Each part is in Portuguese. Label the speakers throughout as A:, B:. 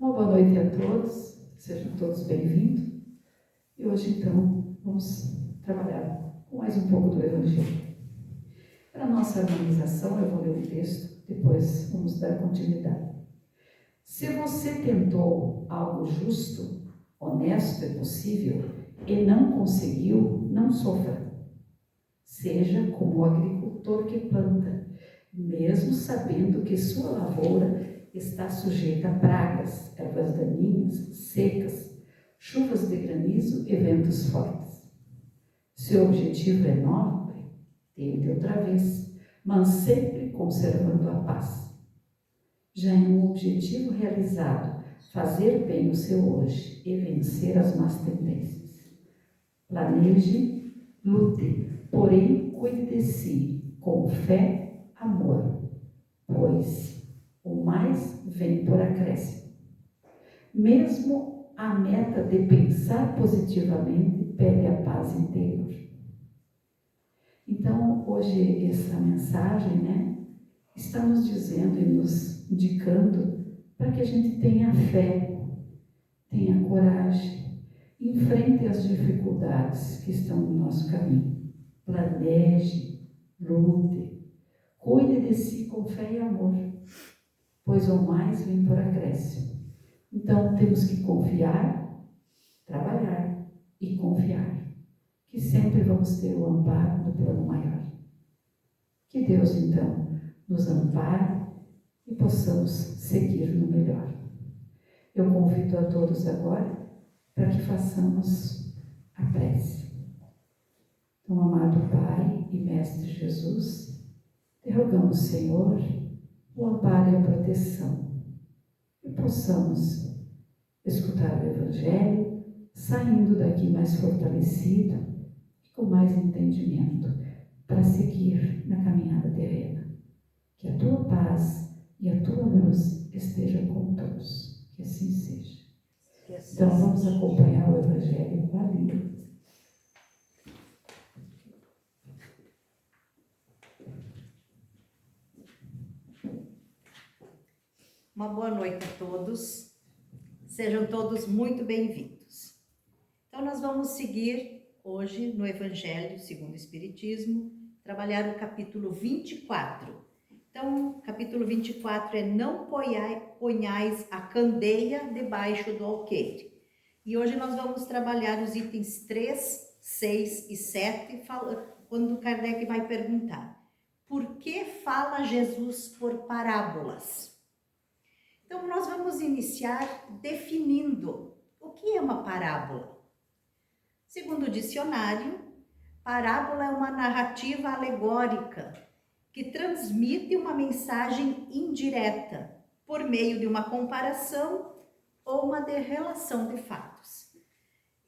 A: Uma boa noite a todos, sejam todos bem-vindos. E hoje, então, vamos trabalhar com mais um pouco do Evangelho. Para a nossa harmonização, eu vou ler um texto, depois vamos dar continuidade. Se você tentou algo justo, honesto e possível, e não conseguiu, não sofra. Seja como o agricultor que planta, mesmo sabendo que sua lavoura está sujeita a pragas, ervas daninhas, secas, chuvas de granizo e ventos fortes. Seu objetivo é nobre, tente outra vez, mas sempre conservando a paz. Já é um objetivo realizado, fazer bem o seu hoje e vencer as más tendências. Planeje, lute, porém cuide de si, com fé, amor, pois o mais vem por acréscimo. Mesmo a meta de pensar positivamente pede a paz interior. Então, hoje, essa mensagem, está nos dizendo e nos indicando para que a gente tenha fé, tenha coragem, enfrente as dificuldades que estão no nosso caminho. Planeje, lute, cuide de si com fé e amor, pois o mais vem por acréscimo. Então, temos que confiar, trabalhar e confiar, que sempre vamos ter o amparo do plano maior. Que Deus, então, nos ampare e possamos seguir no melhor. Eu convido a todos agora para que façamos a prece. Então, amado Pai e Mestre Jesus, te rogamos, Senhor, o amparo e a proteção, e possamos escutar o Evangelho, saindo daqui mais fortalecido e com mais entendimento para seguir na caminhada terrena. Que a tua paz e a tua luz estejam com todos. Que assim seja. Então vamos acompanhar o Evangelho com a Lídia.
B: Uma boa noite a todos. Sejam todos muito bem-vindos. Então, nós vamos seguir hoje no Evangelho segundo o Espiritismo, trabalhar o capítulo 24. Então, capítulo 24 é Não ponhais a candeia debaixo do alqueire. E hoje nós vamos trabalhar os itens 3, 6 e 7, quando Kardec vai perguntar: por que fala Jesus por parábolas? Então, nós vamos iniciar definindo o que é uma parábola. Segundo o dicionário, parábola é uma narrativa alegórica que transmite uma mensagem indireta por meio de uma comparação ou uma relação de fatos.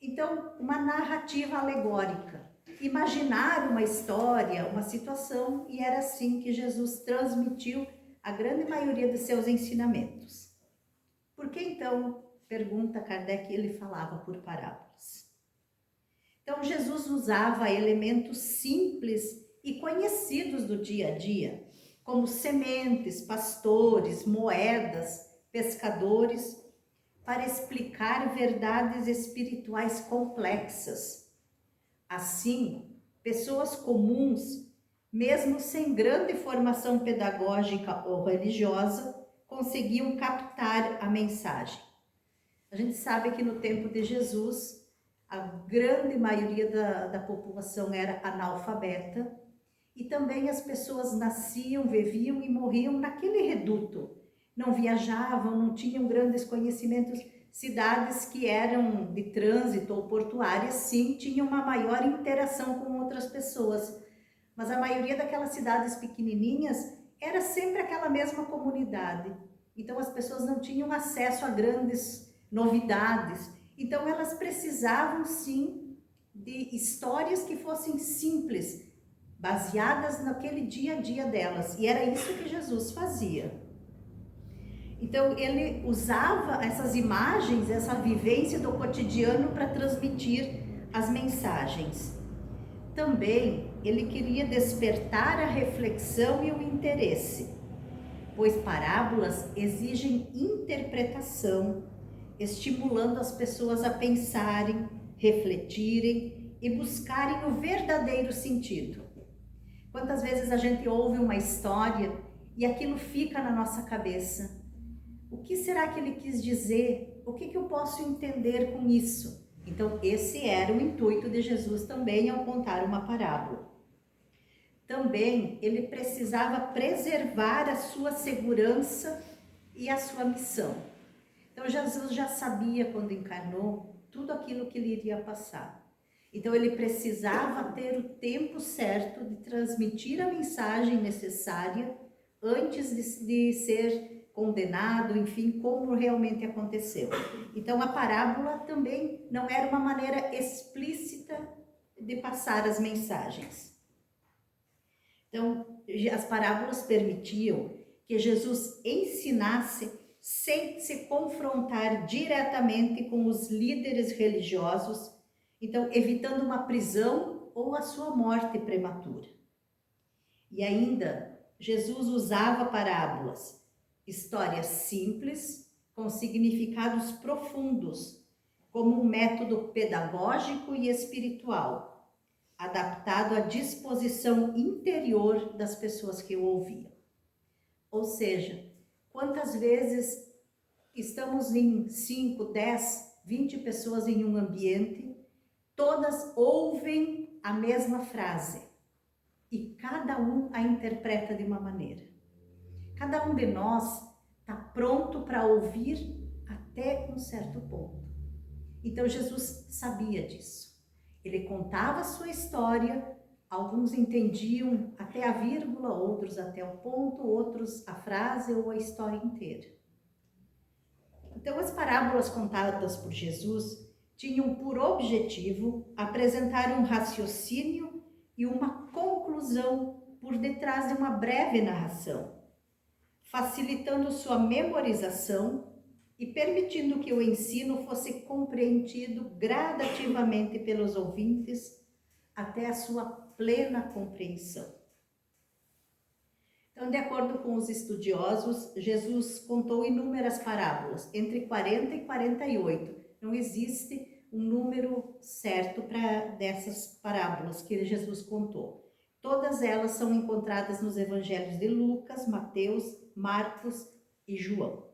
B: Então, uma narrativa alegórica. Imaginar uma história, uma situação, e era assim que Jesus transmitiu a grande maioria de seus ensinamentos. Por que então, pergunta Kardec, ele falava por parábolas? Então, Jesus usava elementos simples e conhecidos do dia a dia, como sementes, pastores, moedas, pescadores, para explicar verdades espirituais complexas. Assim, pessoas comuns, mesmo sem grande formação pedagógica ou religiosa, conseguiam captar a mensagem. A gente sabe que no tempo de Jesus, a grande maioria da população era analfabeta, e também as pessoas nasciam, viviam e morriam naquele reduto. Não viajavam, não tinham grandes conhecimentos. Cidades que eram de trânsito ou portuárias, sim, tinham uma maior interação com outras pessoas. Mas a maioria daquelas cidades pequenininhas era sempre aquela mesma comunidade. Então as pessoas não tinham acesso a grandes novidades. Então elas precisavam sim de histórias que fossem simples, baseadas naquele dia a dia delas. E era isso que Jesus fazia. Então ele usava essas imagens, essa vivência do cotidiano para transmitir as mensagens. Também ele queria despertar a reflexão e o interesse. pois parábolas exigem interpretação, estimulando as pessoas a pensarem, refletirem e buscarem o verdadeiro sentido. Quantas vezes a gente ouve uma história e aquilo fica na nossa cabeça? O que será que ele quis dizer? O que eu posso entender com isso? Então, esse era o intuito de Jesus também ao contar uma parábola. Também ele precisava preservar a sua segurança e a sua missão. Então, Jesus já sabia quando encarnou tudo aquilo que lhe iria passar. Então, ele precisava ter o tempo certo de transmitir a mensagem necessária antes de ser condenado, enfim, como realmente aconteceu. Então, a parábola também não era uma maneira explícita de passar as mensagens. Então, as parábolas permitiam que Jesus ensinasse sem se confrontar diretamente com os líderes religiosos, então evitando uma prisão ou a sua morte prematura. E ainda, Jesus usava parábolas, histórias simples, com significados profundos, como um método pedagógico e espiritual, adaptado à disposição interior das pessoas que o ouviam. Ou seja, quantas vezes estamos em 5, 10, 20 pessoas em um ambiente, todas ouvem a mesma frase e cada um a interpreta de uma maneira. Cada um de nós está pronto para ouvir até um certo ponto. Então Jesus sabia disso. Ele contava a sua história, alguns entendiam até a vírgula, outros até o ponto, outros a frase ou a história inteira. Então as parábolas contadas por Jesus tinham por objetivo apresentar um raciocínio e uma conclusão por detrás de uma breve narração, facilitando sua memorização e permitindo que o ensino fosse compreendido gradativamente pelos ouvintes até a sua plena compreensão. Então, de acordo com os estudiosos, Jesus contou inúmeras parábolas, entre 40 e 48. Não existe um número certo para dessas parábolas que Jesus contou. Todas elas são encontradas nos evangelhos de Lucas, Mateus, Marcos e João.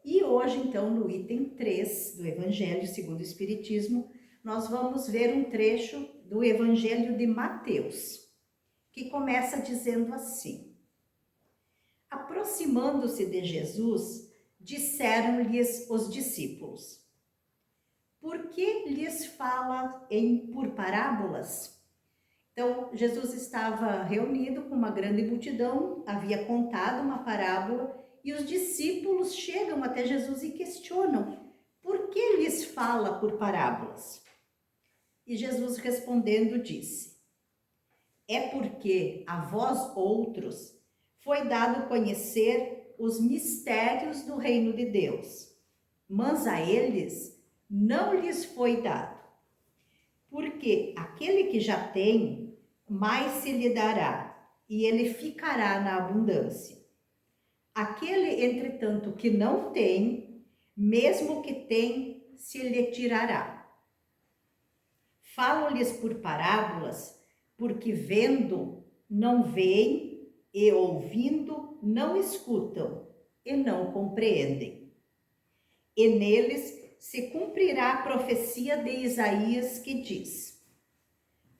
B: E hoje, então, no item 3 do Evangelho segundo o Espiritismo, nós vamos ver um trecho do Evangelho de Mateus, que começa dizendo assim: aproximando-se de Jesus, disseram-lhes os discípulos: por que lhes fala por parábolas? Então, Jesus estava reunido com uma grande multidão, havia contado uma parábola, e os discípulos chegam até Jesus e questionam: por que lhes fala por parábolas? E Jesus respondendo disse: é porque a vós outros foi dado conhecer os mistérios do reino de Deus, mas a eles não lhes foi dado. Porque aquele que já tem, mais se lhe dará, e ele ficará na abundância. Aquele, entretanto, que não tem, mesmo que tem, se lhe tirará. Falo-lhes por parábolas, porque vendo, não veem, e ouvindo, não escutam, e não compreendem. E neles se cumprirá a profecia de Isaías que diz: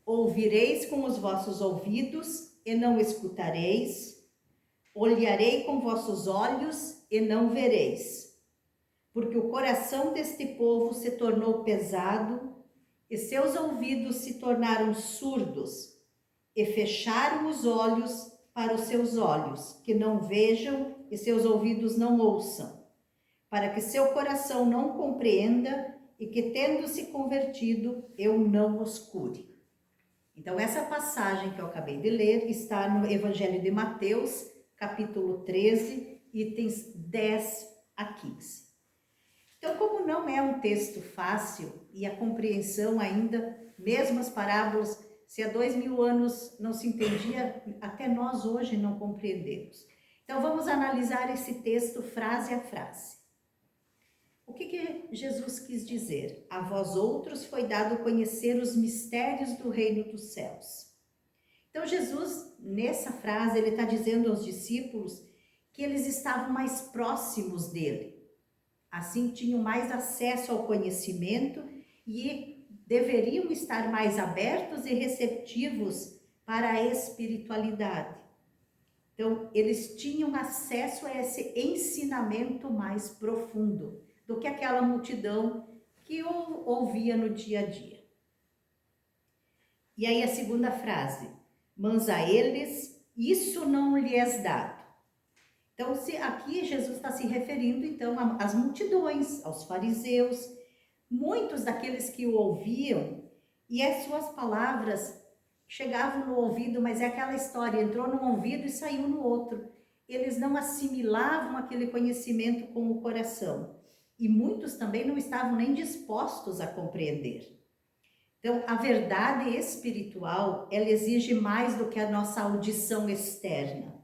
B: ouvireis com os vossos ouvidos, e não escutareis, olharei com vossos olhos e não vereis, porque o coração deste povo se tornou pesado e seus ouvidos se tornaram surdos e fecharam os olhos para os seus olhos, que não vejam e seus ouvidos não ouçam, para que seu coração não compreenda e que, tendo-se convertido, eu não os cure. Então, essa passagem que eu acabei de ler está no Evangelho de Mateus, capítulo 13, itens 10 a 15. Então, como não é um texto fácil e a compreensão ainda, mesmo as parábolas, se há 2000 anos não se entendia, até nós hoje não compreendemos. Então vamos analisar esse texto frase a frase. O que Jesus quis dizer? A vós outros foi dado conhecer os mistérios do reino dos céus. Então Jesus, nessa frase, ele está dizendo aos discípulos que eles estavam mais próximos dele. Assim tinham mais acesso ao conhecimento e deveriam estar mais abertos e receptivos para a espiritualidade. Então, eles tinham acesso a esse ensinamento mais profundo do que aquela multidão que ouvia no dia a dia. E aí a segunda frase, mas a eles isso não lhe é dado. Então, aqui Jesus está se referindo então às multidões, aos fariseus, muitos daqueles que o ouviam, e as suas palavras chegavam no ouvido, mas é aquela história, entrou num ouvido e saiu no outro. Eles não assimilavam aquele conhecimento com o coração. E muitos também não estavam nem dispostos a compreender. Então, a verdade espiritual, ela exige mais do que a nossa audição externa.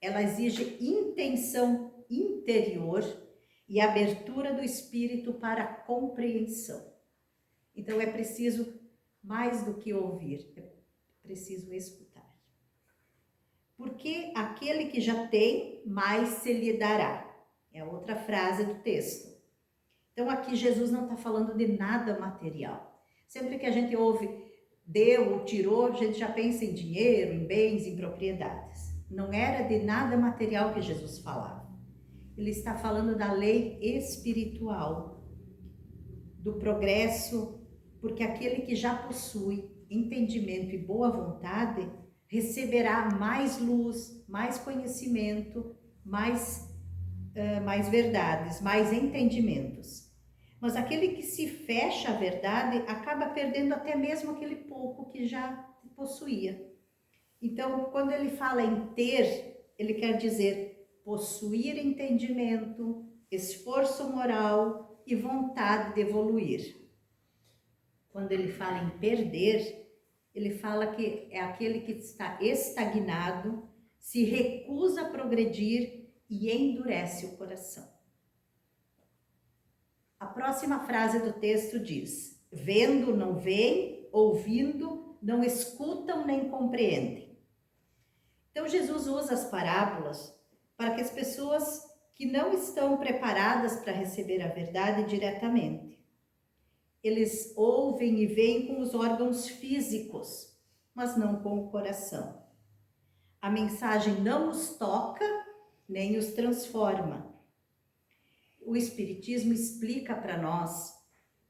B: Ela exige intenção interior e abertura do espírito para a compreensão. Então, é preciso mais do que ouvir, é preciso escutar. Porque aquele que já tem, mais se lhe dará. É a outra frase do texto. Então, aqui Jesus não está falando de nada material. Sempre que a gente ouve deu ou tirou, a gente já pensa em dinheiro, em bens, em propriedades. Não era de nada material que Jesus falava. Ele está falando da lei espiritual, do progresso, porque aquele que já possui entendimento e boa vontade receberá mais luz, mais conhecimento, mais verdades, mais entendimentos. Mas aquele que se fecha à verdade acaba perdendo até mesmo aquele pouco que já possuía. Então, quando ele fala em ter, ele quer dizer possuir entendimento, esforço moral e vontade de evoluir. Quando ele fala em perder, ele fala que é aquele que está estagnado, se recusa a progredir e endurece o coração. A próxima frase do texto diz: vendo não veem, ouvindo não escutam nem compreendem. Então Jesus usa as parábolas para que as pessoas que não estão preparadas para receber a verdade diretamente, eles ouvem e veem com os órgãos físicos, mas não com o coração. A mensagem não os toca, nem os transforma. O Espiritismo explica para nós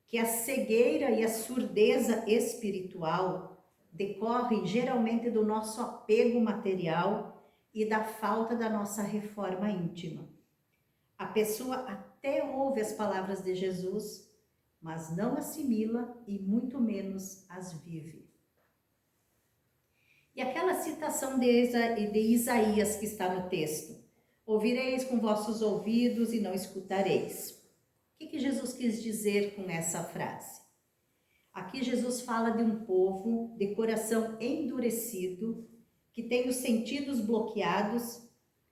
B: que a cegueira e a surdeza espiritual decorrem geralmente do nosso apego material e da falta da nossa reforma íntima. A pessoa até ouve as palavras de Jesus, mas não assimila e muito menos as vive. E aquela citação de Isaías que está no texto: ouvireis com vossos ouvidos e não escutareis. O que Jesus quis dizer com essa frase? Aqui Jesus fala de um povo de coração endurecido, que tem os sentidos bloqueados,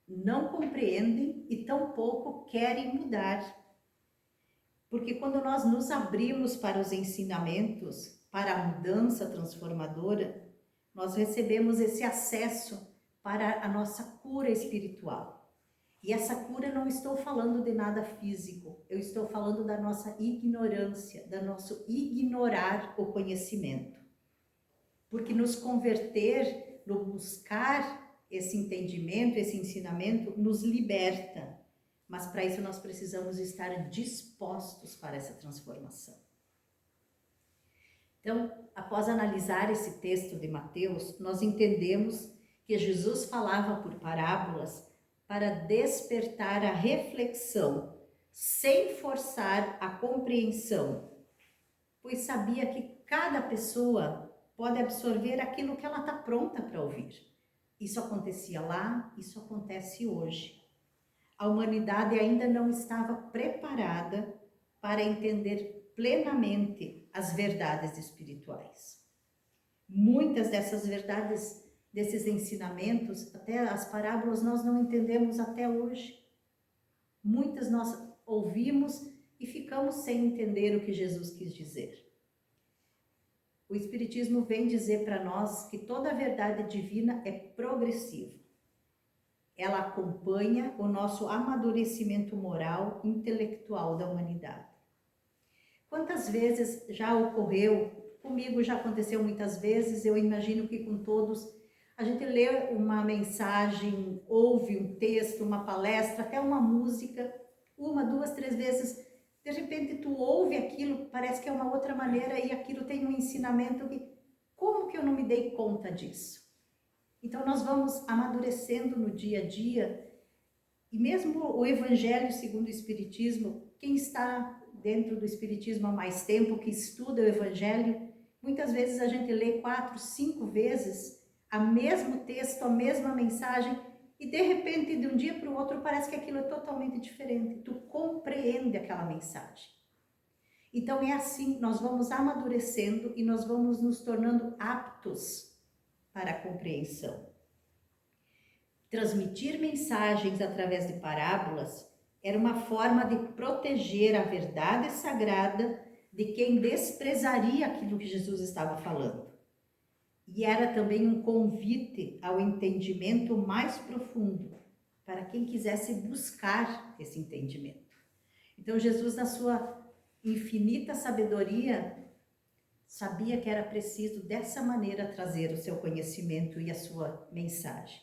B: não compreendem e tampouco querem mudar. Porque quando nós nos abrimos para os ensinamentos, para a mudança transformadora, nós recebemos esse acesso para a nossa cura espiritual. E essa cura não estou falando de nada físico, eu estou falando da nossa ignorância, do nosso ignorar o conhecimento. Porque nos converter, no buscar esse entendimento, esse ensinamento, nos liberta. Mas para isso nós precisamos estar dispostos para essa transformação. Então, após analisar esse texto de Mateus, nós entendemos que Jesus falava por parábolas para despertar a reflexão, sem forçar a compreensão, pois sabia que cada pessoa pode absorver aquilo que ela está pronta para ouvir. Isso acontecia lá, isso acontece hoje. A humanidade ainda não estava preparada para entender plenamente as verdades espirituais. Muitas dessas verdades desses ensinamentos, até as parábolas nós não entendemos até hoje. Muitas nós ouvimos e ficamos sem entender o que Jesus quis dizer. O Espiritismo vem dizer para nós que toda a verdade divina é progressiva. Ela acompanha o nosso amadurecimento moral e intelectual da humanidade. Quantas vezes já ocorreu, comigo já aconteceu muitas vezes, eu imagino que com todos, a gente lê uma mensagem, ouve um texto, uma palestra, até uma música, 1, 2, 3 vezes, de repente tu ouve aquilo, parece que é uma outra maneira e aquilo tem um ensinamento que, como que eu não me dei conta disso? Então nós vamos amadurecendo no dia a dia e mesmo o Evangelho segundo o Espiritismo, quem está dentro do Espiritismo há mais tempo, que estuda o Evangelho, muitas vezes a gente lê 4, 5 vezes o mesmo texto, a mesma mensagem e de repente de um dia para o outro parece que aquilo é totalmente diferente, tu compreende aquela mensagem. Então é assim, nós vamos amadurecendo e nós vamos nos tornando aptos para a compreensão. Transmitir mensagens através de parábolas era uma forma de proteger a verdade sagrada de quem desprezaria aquilo que Jesus estava falando. E era também um convite ao entendimento mais profundo, para quem quisesse buscar esse entendimento. Então Jesus, na sua infinita sabedoria, sabia que era preciso dessa maneira trazer o seu conhecimento e a sua mensagem.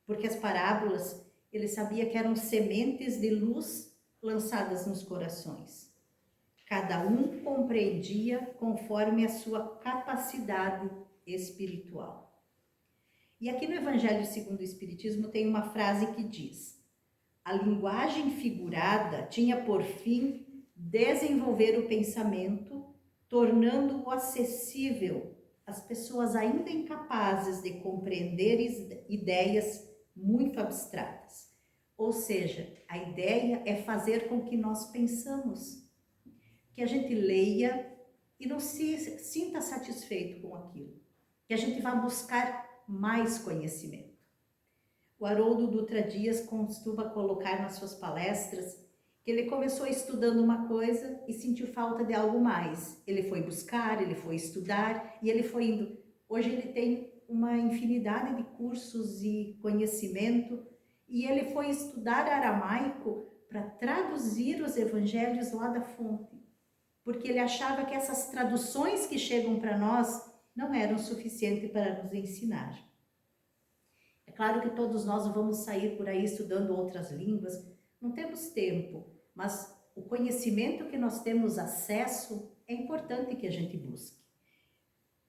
B: Porque as parábolas, ele sabia que eram sementes de luz lançadas nos corações. Cada um compreendia conforme a sua capacidade espiritual. E aqui no Evangelho segundo o Espiritismo tem uma frase que diz: a linguagem figurada tinha por fim desenvolver o pensamento, tornando-o acessível às pessoas ainda incapazes de compreender ideias muito abstratas. Ou seja, a ideia é fazer com que nós pensamos, que a gente leia e não se sinta satisfeito com aquilo, que a gente vá buscar mais conhecimento. O Haroldo Dutra Dias costuma colocar nas suas palestras que ele começou estudando uma coisa e sentiu falta de algo mais. Ele foi buscar, ele foi estudar e ele foi indo. Hoje ele tem uma infinidade de cursos e conhecimento e ele foi estudar aramaico para traduzir os evangelhos lá da fonte, porque ele achava que essas traduções que chegam para nós não eram suficientes para nos ensinar. É claro que todos nós vamos sair por aí estudando outras línguas, não temos tempo, mas o conhecimento que nós temos acesso é importante que a gente busque.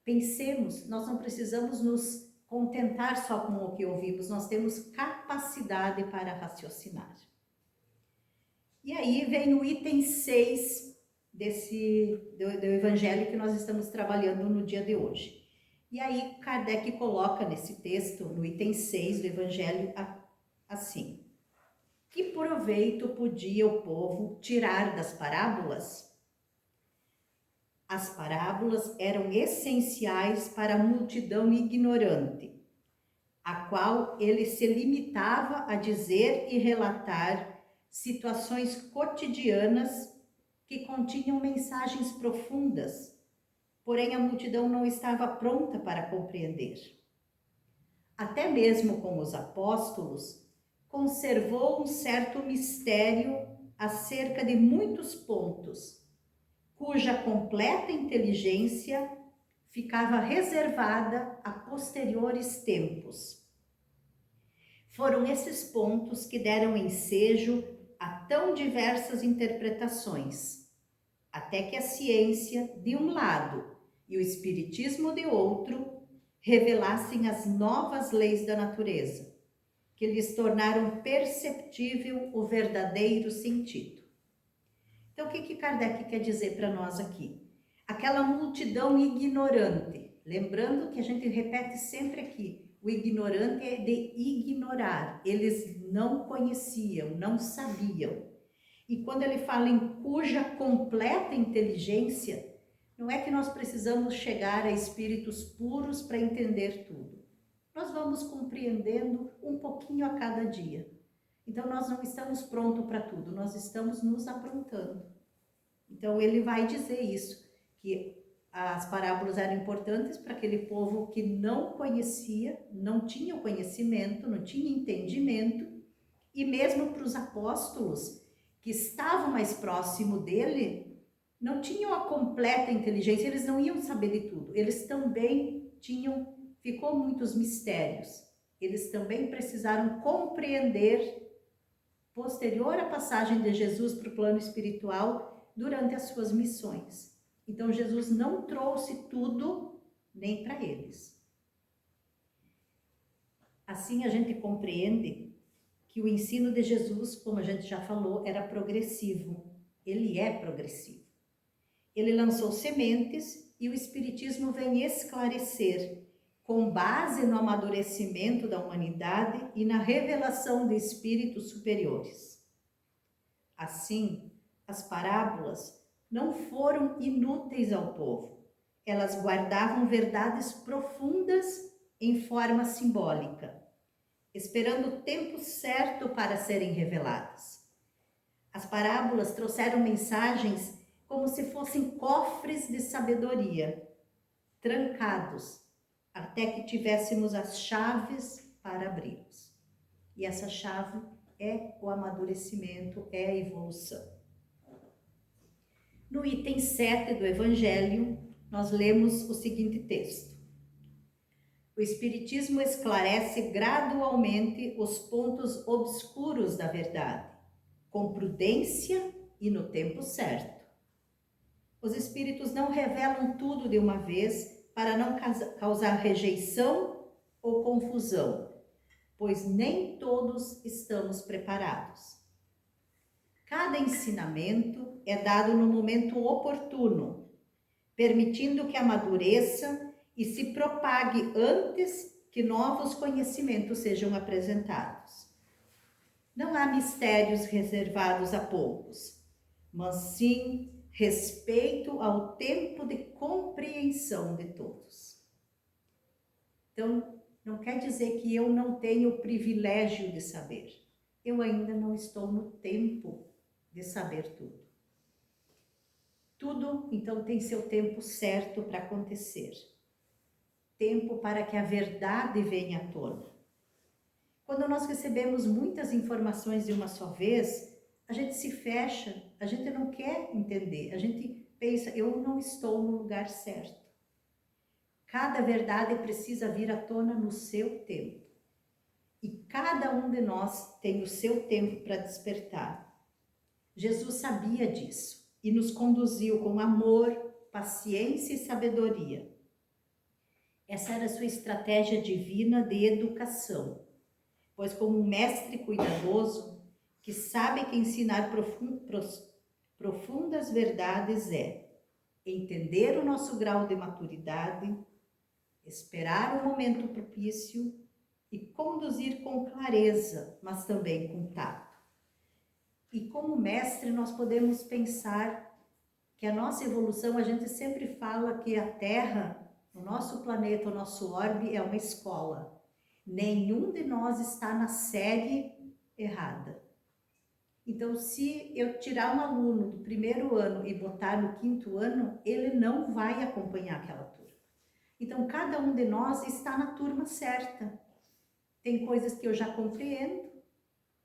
B: Pensemos, nós não precisamos nos contentar só com o que ouvimos, nós temos capacidade para raciocinar. E aí vem o item 6 do Evangelho que nós estamos trabalhando no dia de hoje. E aí Kardec coloca nesse texto, no item 6 do Evangelho, assim: que proveito podia o povo tirar das parábolas? As parábolas eram essenciais para a multidão ignorante, a qual ele se limitava a dizer e relatar situações cotidianas que continham mensagens profundas, porém a multidão não estava pronta para compreender. Até mesmo com os apóstolos, conservou um certo mistério acerca de muitos pontos, cuja completa inteligência ficava reservada a posteriores tempos. Foram esses pontos que deram ensejo a tão diversas interpretações, até que a ciência, de um lado, e o espiritismo, de outro, revelassem as novas leis da natureza, que lhes tornaram perceptível o verdadeiro sentido. Então, o que Kardec quer dizer para nós aqui? Aquela multidão ignorante, lembrando que a gente repete sempre aqui, o ignorante é de ignorar, eles não conheciam, não sabiam. E quando ele fala em cuja completa inteligência, não é que nós precisamos chegar a espíritos puros para entender tudo. nós vamos compreendendo um pouquinho a cada dia. Então, nós não estamos prontos para tudo, nós estamos nos aprontando. Então, ele vai dizer isso, que as parábolas eram importantes para aquele povo que não conhecia, não tinha o conhecimento, não tinha entendimento, e mesmo para os apóstolos que estavam mais próximo dele, não tinham a completa inteligência, eles não iam saber de tudo. Eles também ficou muitos mistérios. Eles também precisaram compreender, posterior à passagem de Jesus para o plano espiritual, durante as suas missões. Então, Jesus não trouxe tudo nem para eles. Assim, a gente compreende que o ensino de Jesus, como a gente já falou, era progressivo. Ele é progressivo. Ele lançou sementes e o Espiritismo vem esclarecer, com base no amadurecimento da humanidade e na revelação de espíritos superiores. Assim, as parábolas não foram inúteis ao povo. Elas guardavam verdades profundas em forma simbólica, esperando o tempo certo para serem reveladas. As parábolas trouxeram mensagens como se fossem cofres de sabedoria, trancados, até que tivéssemos as chaves para abri-los. E essa chave é o amadurecimento, é a evolução. No item 7 do Evangelho, nós lemos o seguinte texto. O Espiritismo esclarece gradualmente os pontos obscuros da verdade, com prudência e no tempo certo. Os Espíritos não revelam tudo de uma vez para não causar rejeição ou confusão, pois nem todos estamos preparados. Cada ensinamento é dado no momento oportuno, permitindo que amadureça e se propague antes que novos conhecimentos sejam apresentados. Não há mistérios reservados a poucos, mas sim respeito ao tempo de compreensão de todos. Então, não quer dizer que eu não tenho o privilégio de saber. Eu ainda não estou no tempo de saber tudo. Tudo, então, tem seu tempo certo para acontecer. Tempo para que a verdade venha à tona. Quando nós recebemos muitas informações de uma só vez, a gente se fecha, a gente não quer entender, a gente pensa, eu não estou no lugar certo. Cada verdade precisa vir à tona no seu tempo. E cada um de nós tem o seu tempo para despertar. Jesus sabia disso e nos conduziu com amor, paciência e sabedoria. Essa era a sua estratégia divina de educação, pois como um mestre cuidadoso, que sabe que ensinar profundas verdades é entender o nosso grau de maturidade, esperar o momento propício e conduzir com clareza, mas também com tato. E como mestre nós podemos pensar que a nossa evolução, a gente sempre fala que a Terra, o nosso planeta, o nosso orbe é uma escola. Nenhum de nós está na série errada. Então, se eu tirar um aluno do primeiro ano e botar no quinto ano, ele não vai acompanhar aquela turma. Então, cada um de nós está na turma certa. Tem coisas que eu já compreendo,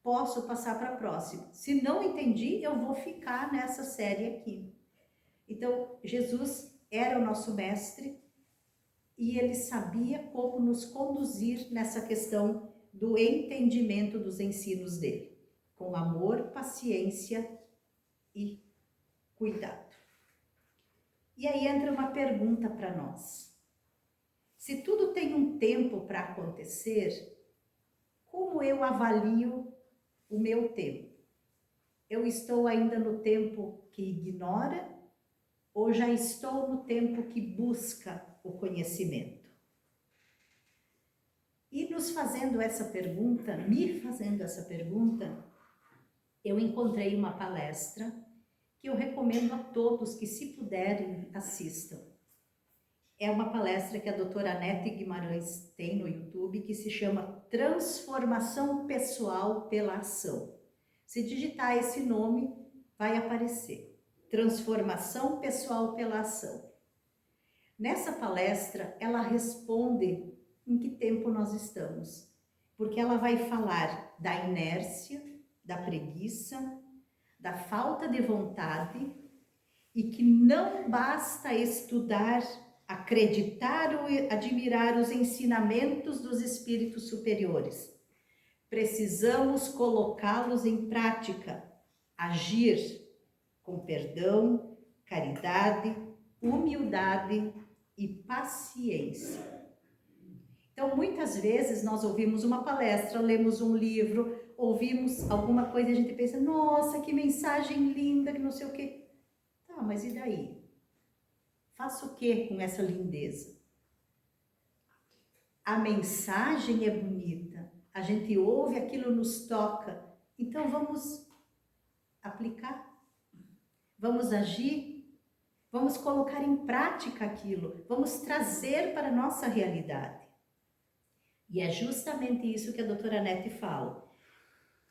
B: posso passar para a próxima. Se não entendi, eu vou ficar nessa série aqui. Então, Jesus era o nosso mestre e ele sabia como nos conduzir nessa questão do entendimento dos ensinos dele, com amor, paciência e cuidado. E aí entra uma pergunta para nós. Se tudo tem um tempo para acontecer, como eu avalio o meu tempo? Eu estou ainda no tempo que ignora ou já estou no tempo que busca o conhecimento? E me fazendo essa pergunta, eu encontrei uma palestra que eu recomendo a todos que, se puderem, assistam. É uma palestra que a doutora Anete Guimarães tem no YouTube, que se chama Transformação Pessoal pela Ação. Se digitar esse nome, vai aparecer. Transformação Pessoal pela Ação. Nessa palestra, ela responde em que tempo nós estamos, porque ela vai falar da inércia, da preguiça, da falta de vontade, e que não basta estudar, acreditar ou admirar os ensinamentos dos espíritos superiores. Precisamos colocá-los em prática, agir com perdão, caridade, humildade e paciência. Então, muitas vezes nós ouvimos uma palestra, lemos um livro, ouvimos alguma coisa e a gente pensa, nossa, que mensagem linda, que não sei o quê. Tá, mas e daí? Faço o que com essa lindeza? A mensagem é bonita, a gente ouve, aquilo nos toca. Então vamos aplicar, vamos agir, vamos colocar em prática aquilo, vamos trazer para a nossa realidade. E é justamente isso que a doutora Anete fala,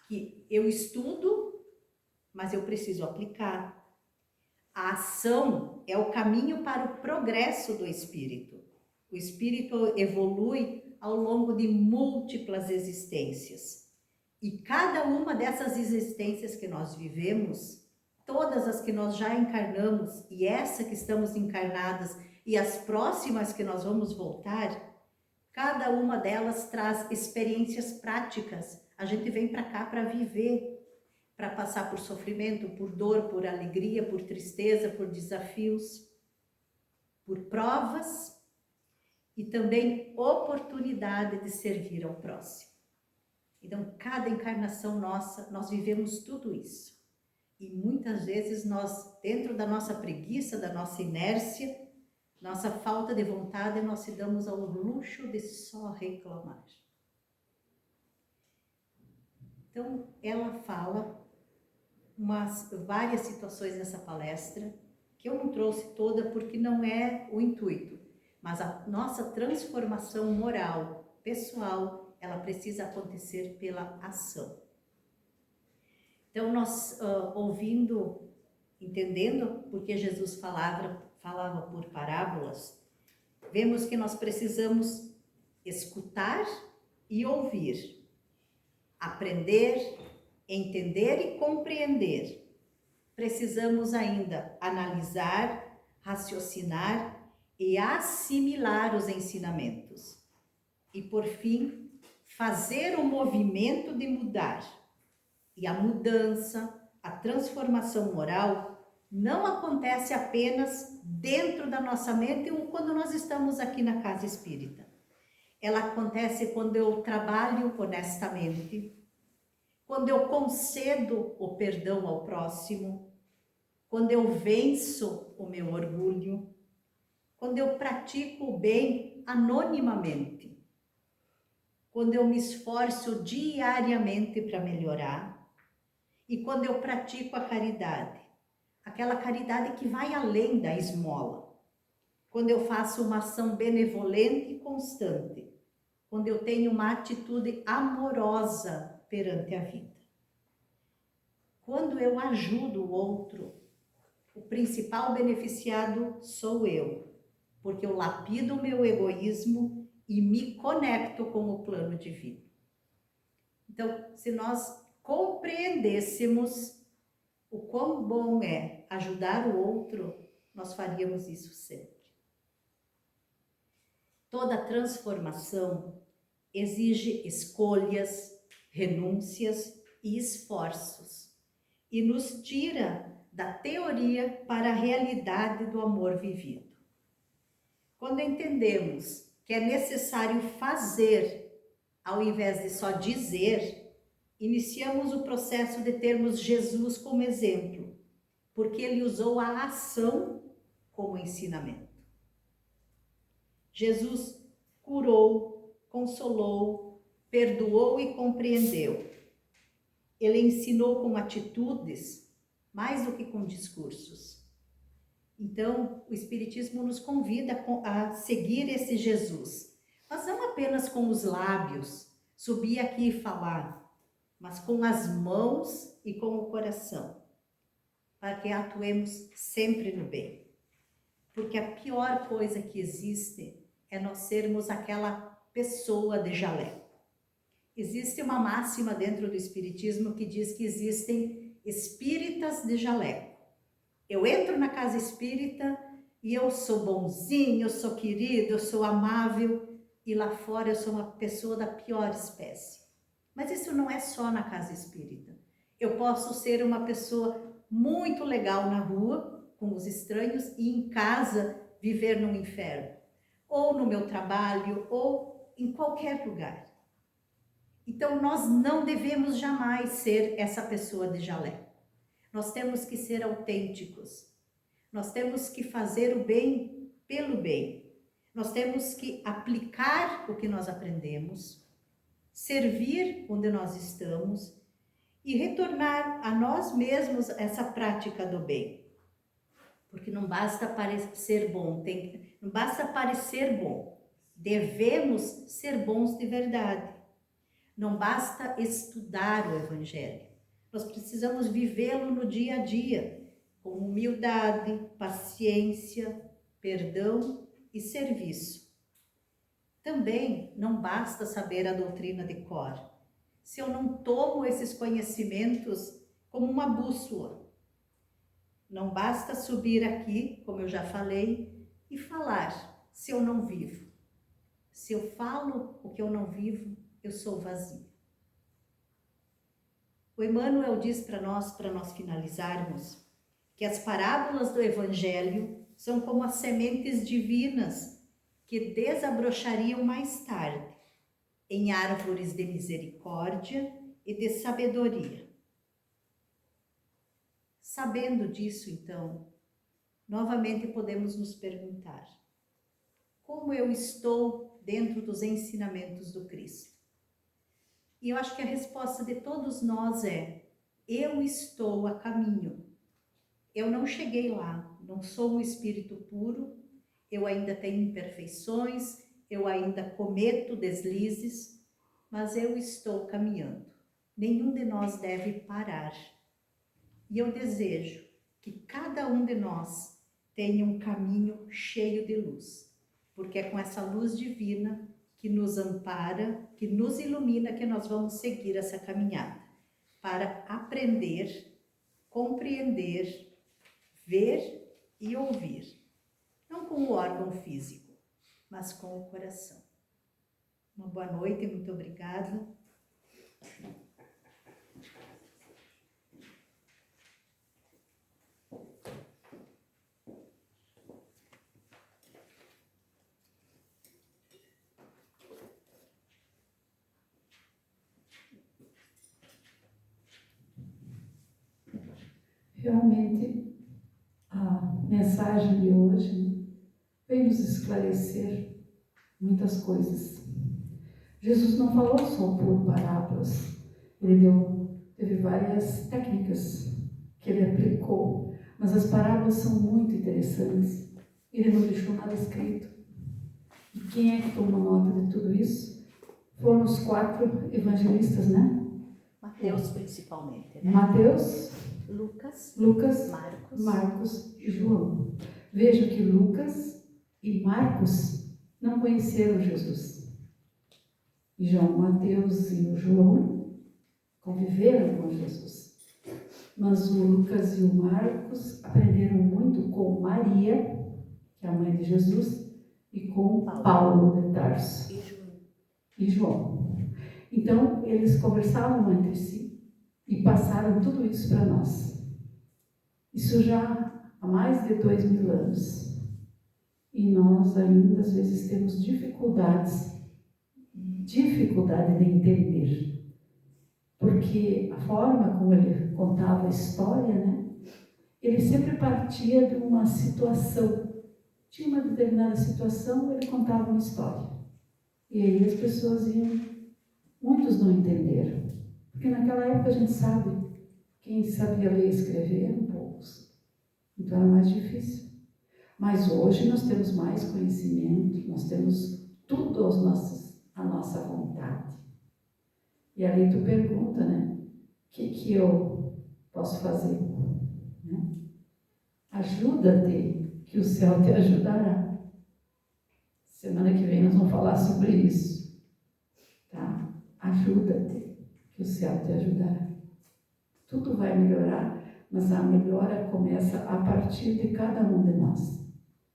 B: que eu estudo, mas eu preciso aplicar. A ação é o caminho para o progresso do espírito. O espírito evolui ao longo de múltiplas existências. E cada uma dessas existências que nós vivemos, todas as que nós já encarnamos, e essa que estamos encarnadas, e as próximas que nós vamos voltar, cada uma delas traz experiências práticas. A gente vem para cá para viver, para passar por sofrimento, por dor, por alegria, por tristeza, por desafios, por provas e também oportunidade de servir ao próximo. Então, cada encarnação nossa, nós vivemos tudo isso. E muitas vezes nós, dentro da nossa preguiça, da nossa inércia, nossa falta de vontade, nós se damos ao luxo de só reclamar. Então, ela fala várias situações nessa palestra, que eu não trouxe toda porque não é o intuito, mas a nossa transformação moral, pessoal, ela precisa acontecer pela ação. Então, nós ouvindo, entendendo porque Jesus falava por parábolas, vemos que nós precisamos escutar e ouvir, aprender, entender e compreender. Precisamos ainda analisar, raciocinar e assimilar os ensinamentos. E, por fim, fazer o movimento de mudar. E a mudança, a transformação moral, não acontece apenas dentro da nossa mente ou quando nós estamos aqui na casa espírita. Ela acontece quando eu trabalho honestamente, quando eu concedo o perdão ao próximo, quando eu venço o meu orgulho, quando eu pratico o bem anonimamente, quando eu me esforço diariamente para melhorar e quando eu pratico a caridade, aquela caridade que vai além da esmola, quando eu faço uma ação benevolente e constante, quando eu tenho uma atitude amorosa perante a vida. Quando eu ajudo o outro, o principal beneficiado sou eu, porque eu lapido o meu egoísmo e me conecto com o plano divino. Então, se nós compreendêssemos o quão bom é ajudar o outro, nós faríamos isso sempre. Toda transformação exige escolhas, renúncias e esforços e nos tira da teoria para a realidade do amor vivido. Quando entendemos que é necessário fazer ao invés de só dizer, iniciamos o processo de termos Jesus como exemplo, porque ele usou a ação como ensinamento. Jesus curou, consolou, perdoou e compreendeu. Ele ensinou com atitudes mais do que com discursos. Então, o Espiritismo nos convida a seguir esse Jesus, mas não apenas com os lábios, subir aqui e falar, mas com as mãos e com o coração, para que atuemos sempre no bem. Porque a pior coisa que existe é nós sermos aquela pessoa de jaleco. Existe uma máxima dentro do Espiritismo que diz que existem espíritas de jaleco. Eu entro na casa espírita e eu sou bonzinho, eu sou querido, eu sou amável, e lá fora eu sou uma pessoa da pior espécie. Mas isso não é só na casa espírita. Eu posso ser uma pessoa muito legal na rua, com os estranhos, e em casa viver num inferno. Ou no meu trabalho, ou em qualquer lugar. Então nós não devemos jamais ser essa pessoa de jaleco. Nós temos que ser autênticos. Nós temos que fazer o bem pelo bem. Nós temos que aplicar o que nós aprendemos, servir onde nós estamos e retornar a nós mesmos essa prática do bem. Porque não basta parecer bom, não basta parecer bom. Devemos ser bons de verdade. Não basta estudar o Evangelho. Nós precisamos vivê-lo no dia a dia, com humildade, paciência, perdão e serviço. Também não basta saber a doutrina de cor, se eu não tomo esses conhecimentos como uma bússola. Não basta subir aqui, como eu já falei, e falar, se eu não vivo. Se eu falo o que eu não vivo, eu sou vazio. O Emmanuel diz para nós finalizarmos, que as parábolas do Evangelho são como as sementes divinas que desabrochariam mais tarde em árvores de misericórdia e de sabedoria. Sabendo disso, então, novamente podemos nos perguntar: como eu estou dentro dos ensinamentos do Cristo? E eu acho que a resposta de todos nós é: eu estou a caminho. Eu não cheguei lá, não sou um espírito puro, eu ainda tenho imperfeições, eu ainda cometo deslizes, mas eu estou caminhando. Nenhum de nós deve parar. E eu desejo que cada um de nós tenha um caminho cheio de luz, porque é com essa luz divina que nos ampara, que nos ilumina, que nós vamos seguir essa caminhada, para aprender, compreender, ver e ouvir, não com o órgão físico, mas com o coração. Uma boa noite, muito obrigada.
A: Realmente, a mensagem de hoje vem nos esclarecer muitas coisas. Jesus não falou só por parábolas, ele teve várias técnicas que ele aplicou, mas as parábolas são muito interessantes. Ele não deixou nada escrito. E quem é que tomou nota de tudo isso? Foram os 4 evangelistas, né?
B: Mateus principalmente, né?
A: Mateus,
B: Lucas,
A: Marcos e João. Veja que Lucas e Marcos não conheceram Jesus. E Mateus e o João conviveram com Jesus. Mas o Lucas e o Marcos aprenderam muito com Maria, que é a mãe de Jesus, e com Paulo de Tarso e João. Então, eles conversavam entre si e passaram tudo isso para nós. Isso já há mais de 2000 anos. E nós ainda, às vezes, temos dificuldade de entender. Porque a forma como ele contava a história, né? Ele sempre partia de uma situação. Tinha uma determinada situação, ele contava uma história. E aí as pessoas muitos não entenderam. Porque naquela época a gente sabe, quem sabia ler e escrever eram poucos. Então era mais difícil. Mas hoje nós temos mais conhecimento, nós temos tudo à nossa vontade. E ali tu pergunta, né? O que eu posso fazer? Né? Ajuda-te, que o céu te ajudará. Semana que vem nós vamos falar sobre isso. Tá? Ajuda-te, que o céu te ajudará. Tudo vai melhorar, mas a melhora começa a partir de cada um de nós.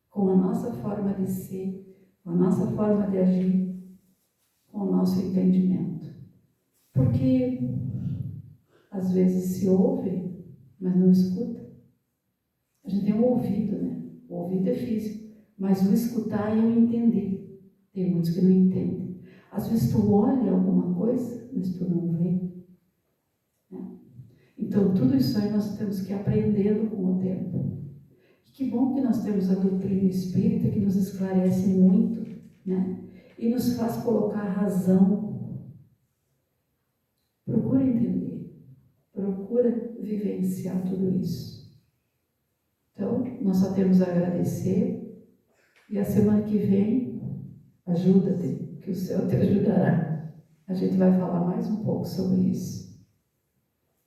A: Com a nossa forma de ser, com a nossa forma de agir, com o nosso entendimento. Porque às vezes se ouve, mas não escuta. A gente tem um ouvido, né? O ouvido é físico, mas o escutar é o entender. Tem muitos que não entendem. Às vezes tu olha alguma coisa, mas tu não vê. Né? Então tudo isso aí nós temos que ir aprendendo com o tempo. E que bom que nós temos a doutrina espírita que nos esclarece muito, né? E nos faz colocar a razão. Procura entender. Procura vivenciar tudo isso. Então, nós só temos a agradecer e a semana que vem, ajuda-te, que o céu te ajudará. A gente vai falar mais um pouco sobre isso.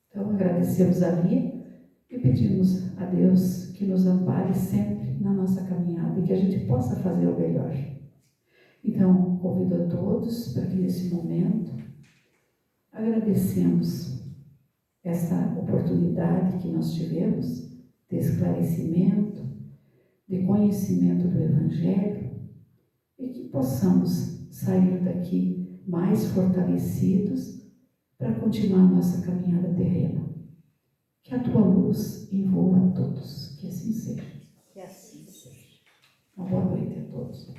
A: Então, agradecemos a Lia e pedimos a Deus que nos ampare sempre na nossa caminhada e que a gente possa fazer o melhor. Então, convido a todos para que nesse momento agradecemos essa oportunidade que nós tivemos de esclarecimento, de conhecimento do Evangelho e que possamos sair daqui mais fortalecidos para continuar nossa caminhada terrena. Que a tua luz envolva a todos, que assim seja.
B: Que assim seja.
A: Uma boa noite a todos.